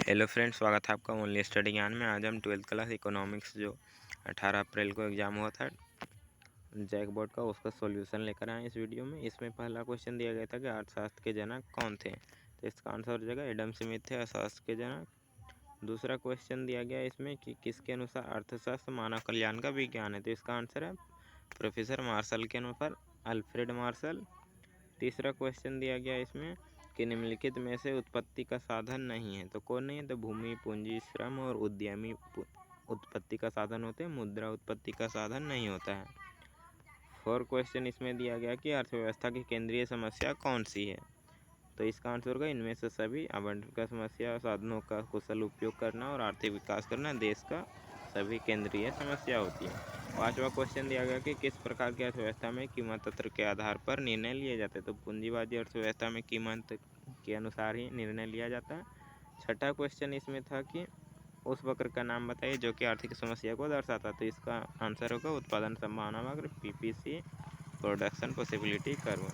Hello friends, स्वागत है आपका ओनली स्टडी ज्ञान में। आज हम 12th क्लास इकोनॉमिक्स जो 18 अप्रैल को एग्ज़ाम हुआ था जैक बोर्ड का, उसका सॉल्यूशन लेकर आए इस वीडियो में। इसमें पहला क्वेश्चन दिया गया था कि अर्थशास्त्र के जनक कौन थे, तो इसका आंसर हो जाएगा एडम स्मिथ थे अर्थशास्त्र के जनक। दूसरा क्वेश्चन दिया गया इसमें कि किसके अनुसार अर्थशास्त्र मानव कल्याण का विज्ञान है, तो इसका आंसर है प्रोफेसर मार्शल के अनुसार अल्फ्रेड मार्शल। तीसरा क्वेश्चन दिया गया इसमें कि निम्नलिखित में से उत्पत्ति का साधन नहीं है, तो कौन नहीं है, तो भूमि, पूंजी, श्रम और उद्यमी उत्पत्ति का साधन होते हैं, मुद्रा उत्पत्ति का साधन नहीं होता है। फोर क्वेश्चन इसमें दिया गया कि अर्थव्यवस्था की केंद्रीय समस्या कौन सी है, तो इसका आंसर होगा इनमें से सभी। आवंटन का समस्या, साधनों का कुशल उपयोग करना और आर्थिक विकास करना देश का सभी केंद्रीय समस्या होती है। पांचवा क्वेश्चन दिया गया कि किस प्रकार की अर्थव्यवस्था में कीमत तंत्र के आधार पर निर्णय लिए जाते हैं, तो पूंजीवादी अर्थव्यवस्था में कीमत के अनुसार ही निर्णय लिया जाता है। छठा क्वेश्चन इसमें था कि उस वक्र का नाम बताइए जो कि आर्थिक समस्या को दर्शाता है, तो इसका आंसर होगा उत्पादन संभावना वक्र, PPC, प्रोडक्शन पॉसिबिलिटी कर्व।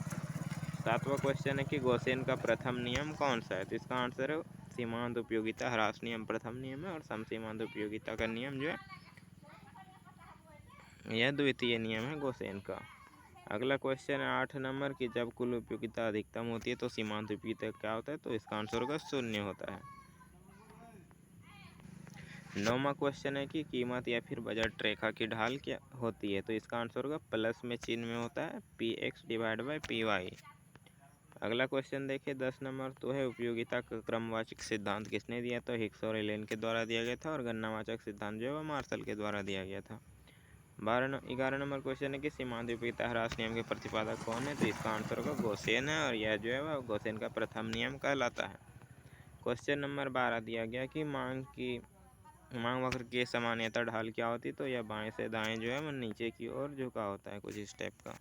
सातवां क्वेश्चन है कि गॉसेन का प्रथम नियम कौन सा है, तो इसका आंसर है सीमांत उपयोगिता ह्रास नियम प्रथम नियम है, और समसीमांत उपयोगिता का नियम जो है यह द्वितीय नियम है गॉसेन का। अगला क्वेश्चन है 8 नंबर की जब कुल उपयोगिता अधिकतम होती है तो सीमांत उपयोगिता क्या होता है, तो इसका आंसर होगा 0 होता है। 9वां क्वेश्चन है कि कीमत या फिर बजट रेखा की ढाल क्या होती है, तो इसका आंसर होगा प्लस में चिन्ह में होता है PX डिवाइड बाई PY। अगला क्वेश्चन देखिए 10 नंबर, तो है उपयोगिता का क्रमवाचक सिद्धांत किसने दिया, तो हिक्स और एलेन के द्वारा दिया गया था, और गणनावाचक सिद्धांत जो है वह मार्शल के द्वारा दिया गया था। 11 नंबर क्वेश्चन है कि सीमांत उपयोगिता ह्रास नियम के प्रतिपादक कौन है, तो इसका आंसर होगा गॉसेन है, और यह जो है वह गॉसेन का प्रथम नियम कहलाता है। क्वेश्चन नंबर 12 दिया गया कि मांग वक्र की सामान्यतः ढाल क्या होती है, तो यह बाएं से दाएं जो है वह नीचे की ओर झुका होता है कुछ इस टाइप का।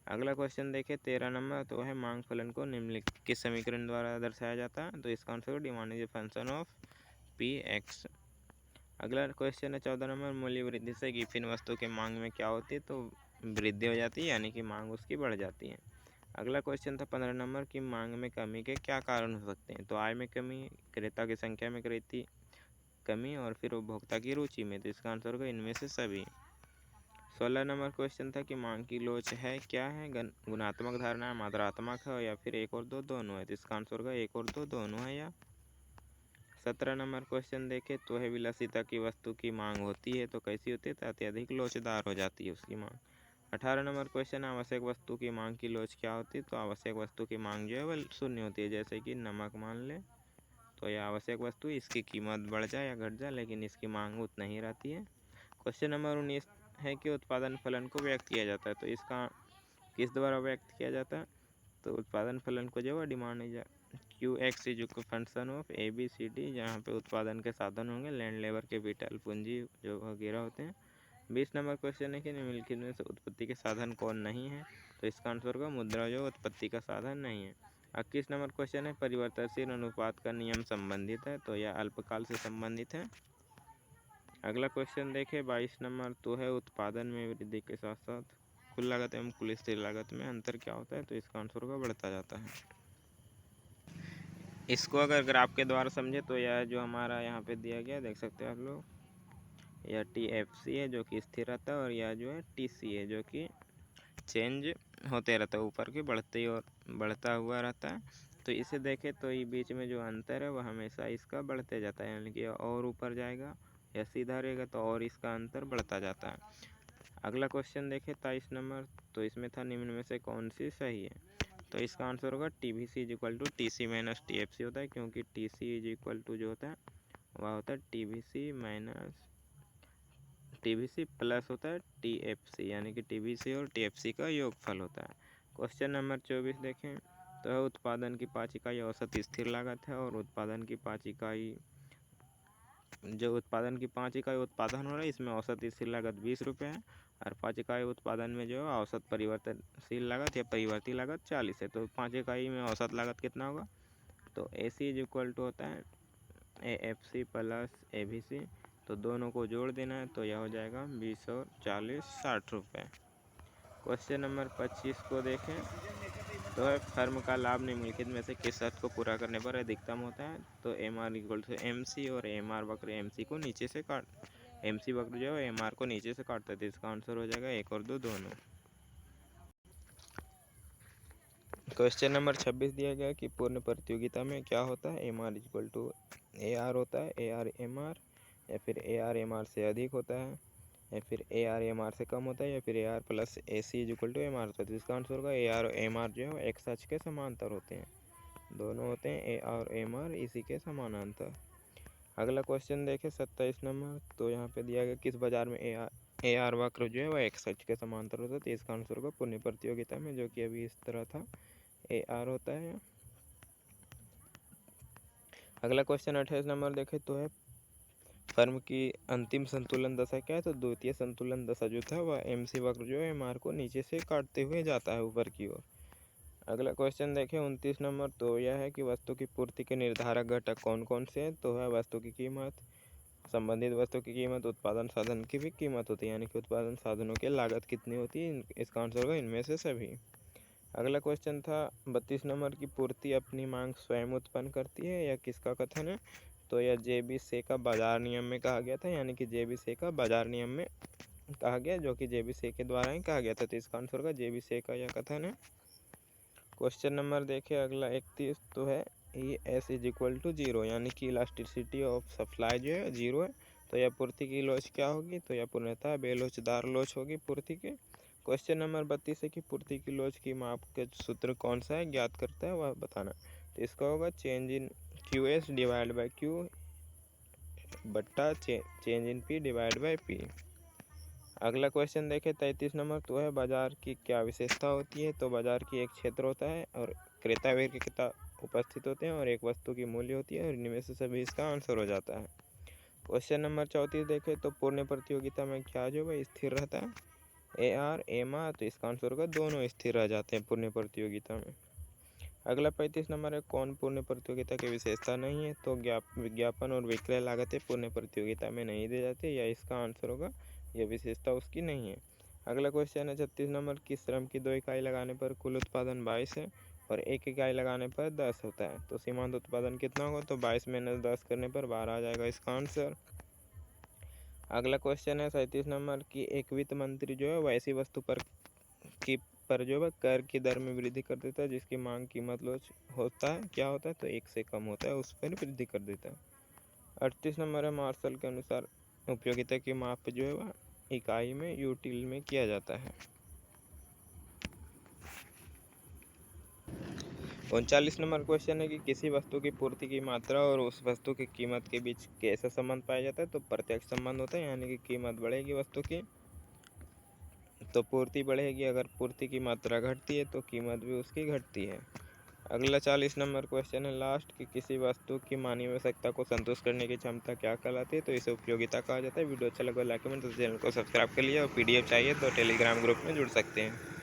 अगला क्वेश्चन देखिए 13 नंबर, तो है मांग फलन को निम्नलिखित किस समीकरण द्वारा दर्शाया जाता है, तो इसका answer demand is a function of PX। अगला क्वेश्चन है 14 नंबर, मूल्य वृद्धि से गिफिन वस्तु के मांग में क्या होती है, तो वृद्धि हो जाती है, यानी कि मांग उसकी बढ़ जाती है। अगला क्वेश्चन था 15 नंबर की मांग में कमी के क्या कारण हो सकते हैं, तो आय में कमी, क्रेता की संख्या में कमी, और फिर उपभोक्ता की रुचि में, तो इसका आंसर होगा इनमें से सभी। 16 नंबर क्वेश्चन था कि मांग की लोच है क्या है, गुणात्मक धारणा, मात्रात्मक है, या फिर एक और दो दोनों है, तो इसका आंसर होगा एक और दो दोनों है या। 17 नंबर क्वेश्चन देखे, तो है विलासिता की वस्तु की मांग होती है तो कैसी होती है, तो अत्यधिक लोचदार हो जाती है उसकी मांग। 18 नंबर क्वेश्चन, आवश्यक वस्तु की मांग की लोच क्या होती है, तो आवश्यक वस्तु की मांग जो है वह शून्य होती है, जैसे कि नमक मान ले, तो यह आवश्यक वस्तु इसकी कीमत बढ़ जाए या घट जाए लेकिन इसकी मांग उतना ही रहती है। क्वेश्चन नंबर 19 है कि उत्पादन फलन को व्यक्त किया जाता है, तो इसका किस द्वारा व्यक्त किया जाता है, तो उत्पादन फलन को जो है demand QX is function of ABCD, जहाँ पे उत्पादन के साधन होंगे लैंड, लेबर, कैपिटल, पूंजी जो वगैरह होते हैं। 20 नंबर क्वेश्चन है कि निम्नलिखित में से उत्पत्ति के साधन कौन नहीं है, तो इसका आंसर होगा मुद्रा जो उत्पत्ति का साधन नहीं है। 21 नंबर क्वेश्चन है परिवर्तनशील अनुपात का नियम संबंधित है, तो यह अल्पकाल से संबंधित है। अगला क्वेश्चन देखें 22 नंबर, तो है उत्पादन में वृद्धि के साथ साथ कुल लागत एवं कुल स्थिर लागत में अंतर क्या होता है, तो इसका आंसर होगा बढ़ता जाता है। इसको अगर ग्राफ के द्वारा समझे तो यह जो हमारा यहाँ पे दिया गया देख सकते हैं आप लोग, यह TFC है जो कि स्थिर रहता है, और यह जो है TC है जो कि चेंज होते रहता है, ऊपर के बढ़ते और बढ़ता हुआ रहता है। तो इसे देखें तो ये बीच में जो अंतर है वह हमेशा इसका बढ़ते जाता है, यानी कि और ऊपर जाएगा या सीधा रहेगा तो और इसका अंतर बढ़ता जाता है। अगला क्वेश्चन देखें 23 नंबर, तो इसमें था निम्न में से कौन सी सही है, तो इसका आंसर होगा TBC is equal to TC minus TFC होता है, क्योंकि TC इज इक्वल टू जो होता है वह होता है TBC प्लस होता है TFC, यानी कि TBC और TFC का योगफल होता है। क्वेश्चन नंबर 24 देखें, तो उत्पादन की 5 इकाई औसत स्थिर लागत है, और उत्पादन की 5 इकाई उत्पादन हो रहा है इसमें औसत स्थिर लागत 20 रुपये है, और 5 इकाई उत्पादन में जो है औसत परिवर्तनशील लागत या परिवर्ती लागत 40 है, तो 5 इकाई में औसत लागत कितना होगा, तो AC इज इक्वल टू होता है AFC प्लस ABC, तो दोनों को जोड़ देना है, तो यह हो जाएगा 20 और 40 60 रुपये। क्वेश्चन नंबर 25 को देखें, तो है फर्म का लाभ निम्नलिखित में से किस शर्त को पूरा करने पर अधिकतम होता है? तो M R equal to M C, और एम आर वक्र एम सी को नीचे से काट एम सी वक्र जो है एम आर को नीचे से काटता है, तो इसका आंसर हो जाएगा 1 और 2 दोनों। क्वेश्चन नंबर 26 दिया गया कि पूर्ण प्रतियोगिता में क्या होता है? M R equal to A R होता है, ए आर एम आर, या फिर ए आर एम आर से अधिक होता है, या फिर ए आर एम आर से कम होता है, या फिर A R plus A C is equal to M R होता है। तो इसका आंसर होगा ए आर और एम आर जो है एक्स अक्ष के समांतर होते हैं, दोनों होते हैं ए आर एम आर इसी के समानांतर। अगला क्वेश्चन देखें 27 नंबर। तो यहाँ पे दिया गया किस बाजार में ए आर वक्र जो है वह एक्स अक्ष के समांतर होता है। तो इसका आंसर होगा पूर्ण प्रतियोगिता में, जो कि अभी इस तरह था, ए आर होता है। अगला क्वेश्चन 28 नंबर देखें तो है फर्म की अंतिम संतुलन दशा क्या है? तो द्वितीय संतुलन दशा जो था वह एम सी वक्र जो है एम आर को नीचे से काटते हुए जाता है ऊपर की ओर। अगला क्वेश्चन देखें 29 नंबर। तो यह है कि वस्तु की पूर्ति के निर्धारक घटक कौन कौन से हैं? तो है वस्तु की कीमत, संबंधित वस्तु की कीमत, उत्पादन साधन की भी कीमत होती है, यानी कि उत्पादन साधनों की लागत कितनी होती है। इसका आंसर होगा इनमें से सभी। अगला क्वेश्चन था 32 नंबर की पूर्ति अपनी मांग स्वयं उत्पन्न करती है, या किसका कथन है? तो यह जे.बी. से का बाजार नियम में कहा गया था, यानी कि जे.बी. से का बाजार नियम में कहा गया, जो कि जे.बी. से के द्वारा ही कहा गया था। तो इसका आंसर होगा जे.बी. से का यह कथन है। क्वेश्चन नंबर देखें अगला 31। तो है E S is equal to 0, यानी कि इलास्टिसिटी ऑफ सप्लाई जो है 0 है। तो यह पूर्ति की लोच क्या होगी? तो यह पूर्णतः बेलोचदार लोच होगी पूर्ति के। क्वेश्चन नंबर 32 है कि पूर्ति की लोच की माप के सूत्र कौन सा है, ज्ञात करता है वह बताना। तो इसका होगा change in Q S divide by Q बट्टा change in P divide by P. अगला क्वेश्चन देखें 33 नंबर। तो है बाजार की क्या विशेषता होती है? तो बाजार की एक क्षेत्र होता है और क्रेता विक्रेता उपस्थित होते हैं और एक वस्तु की मूल्य होती है, और इनमें से सभी इसका आंसर हो जाता है। क्वेश्चन नंबर 34 देखें तो पूर्ण प्रतियोगिता में क्या जो है स्थिर रहता है? A R M R. तो इसका आंसर होगा दोनों स्थिर रह जाते हैं पूर्ण प्रतियोगिता में। अगला 35 नंबर है कौन पूर्ण प्रतियोगिता की विशेषता नहीं है? तो विज्ञापन और विक्रय लागतें पूर्ण प्रतियोगिता में नहीं दी जाती, या इसका आंसर होगा यह विशेषता उसकी नहीं है। अगला क्वेश्चन है 36 नंबर की श्रम की 2 इकाई लगाने पर कुल उत्पादन 22 है और 1 इकाई लगाने पर 10 होता है, तो सीमांत उत्पादन कितना होगा? तो 22 - 10 करने पर 12 आ जाएगा इसका आंसर। अगला क्वेश्चन है 37 नंबर की एक वित्त मंत्री जो है वैसी वस्तु पर जो है कर की दर में वृद्धि कर देता है जिसकी मांग कीमत लोच होता है, क्या होता है? तो 1 से कम होता है, उस पर वृद्धि कर देता है। 38 नंबर है मार्शल के अनुसार उपयोगिता की माप जो है वह इकाई में यूटिल में किया जाता है। 39 नंबर क्वेश्चन है कि किसी वस्तु की पूर्ति की मात्रा और उस वस्तु की कीमत के बीच कैसा संबंध पाया जाता है? तो प्रत्यक्ष संबंध होता है, यानी कि कीमत बढ़ेगी वस्तु की तो पूर्ति बढ़ेगी, अगर पूर्ति की मात्रा घटती है तो कीमत भी उसकी घटती है। अगला 40 नंबर क्वेश्चन है लास्ट कि किसी वस्तु की मानवीय आवश्यकता को संतुष्ट करने की क्षमता क्या कहलाती है? तो इसे उपयोगिता कहा जाता है। वीडियो अच्छा लगा लाइक कमेंट, तो चैनल को सब्सक्राइब कर लिया और PDF चाहिए तो टेलीग्राम ग्रुप में जुड़ सकते हैं।